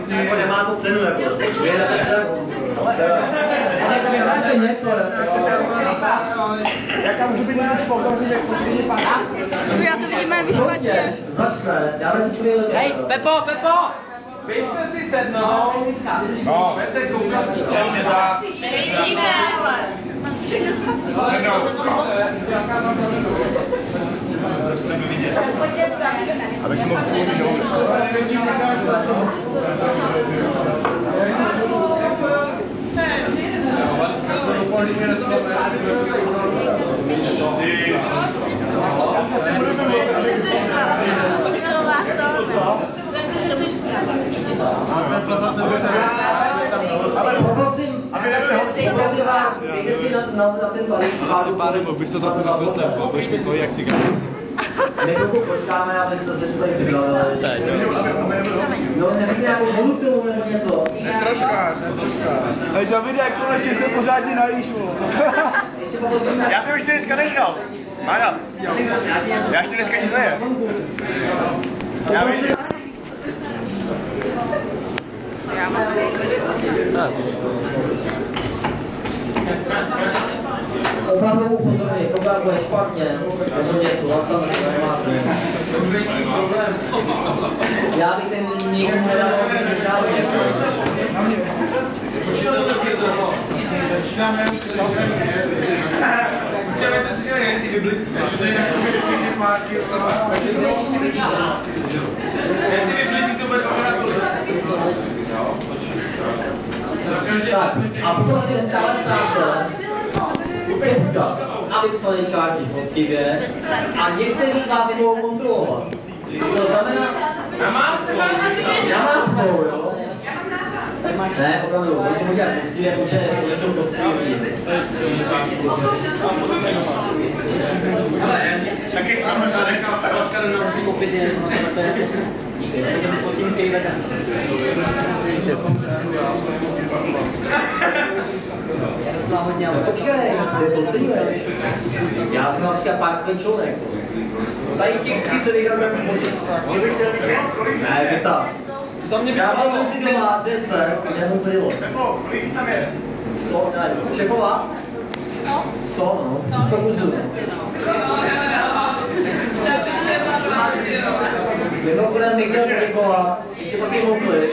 Jako nemá to cenu, jako. Ale to nemáte něco, jaká můžu být něco spolkový, jak poslední pana? Já to vidím, mám špatně. Začne, dáme ti chvíli. Hej, Pepo! Běžte si sednout. No. Budete koukat přesně tak. Nevidíme, ale. Abych si mohl Každopádně bych to trochu vysvětlil, budeš pěkný jak cigán. Nekoku počkáme, abyste se tady připravili. No, nevím, nějakou vodu k tomu nebo něco. Troška. Hej, Davide, konečně se pořádně najíš, Já jsem ještě dneska nechal. Mára, já ještě dneska nic neje. Já vidím. Opravdu upozorňuji, pokud bude špatně, nebo něco, tam nemáte. Já bych ten někomu nedal Přijďte si dělat ty vyblíky. Ty vyblíky to bude pořád kolik. Tak, a potom si stále stále utěžka, aby psali čárky poctivě a někteří vás budou kontrolovat. To znamená, namátkou, jo? Ne, opravdu, můžeme udělat poctivě, protože jsou poctivě. Ale taky Oskar nám musí koupit jenom na tohle díky, já jsem pod tím kejveka. Jaroslav hodně, ale počkej, to je podceňuješ. Já jsem například pár klečonek. Tady těch 30 vyhrál jako podíl. Ne, věta. Já mám si doma 10, já jsem to dělal. kolik tam je? 100, ne, Čechová? 100, no. 100 kusů. Mimochodem bych chtěl poděkovat, ještě taky mohli,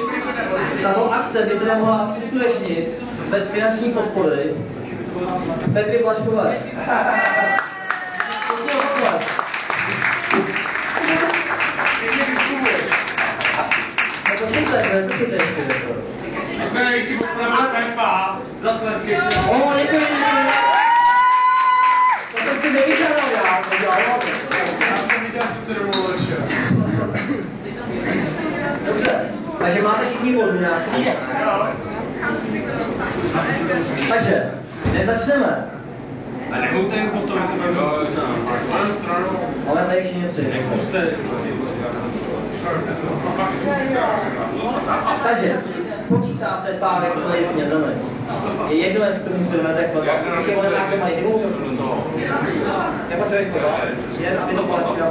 tato akce by se nemohla uskutečnit bez finanční podpory Petry Blaškové. To jsem si nevyžádal já, to dělal. Dobře, takže máte všichni vodu nějaký? Takže, nezačneme. A nechoďte jim potom, jak to bude stranu. Ale tady všichni tři. Nechoďte. Takže, počítá se párek z listně zemi. Je jedno, jestli to musí vedek, protože oni nějaké mají divou nepotřebuje třeba, jen aby to palestina.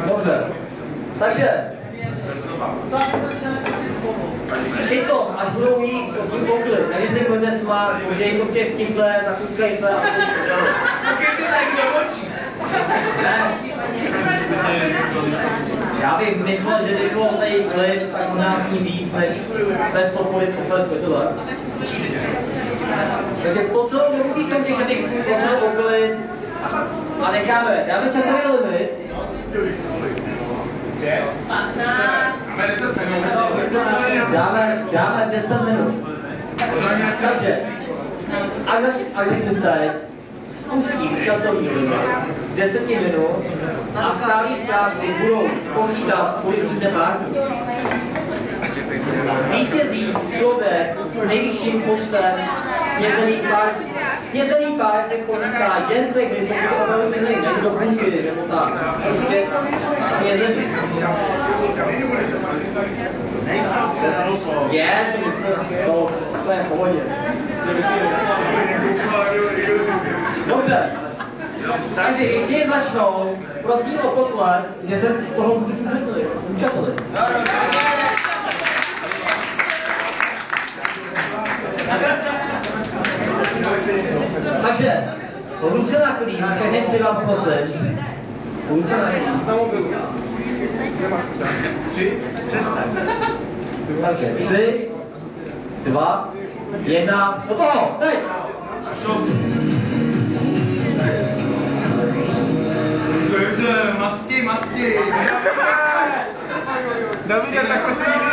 Dobře, takže tyto, až budou mít, to svůj poklid, nevyznikujete smát, můžete jim prostě vtipné, zakuskaj se a Tak je to tak do očí. Já bych myslel, že kdyby bylo tady klid, tak u nás ní víc, než bez podpory poklesku, je to tak? Takže po celou dobu těch soutěž, že bych potřeboval poklid a necháme, dáme časový limit. 15. Dáme 10 minut. Takže, až řeknu teď, spustím časový limit 10 minut a stálí zprávy budou počítat policejní párky. Vítězí člověk s nejvyšším počtem snězených párků. Snězený pár se počítá jen tehdy, pokud to opravdu se nejde do bunky nebo tak. Prostě snězený. Je, to je v pohodě. Dobře, Takže ještě začnou, prosím o potlesk, že jsem toho účastnil. Takže, ruce na klíč, každý třeba posled. Ruce na klíč. Takže 3, 2, 1, do toho, teď! Masti. Davide, takhle se nikdy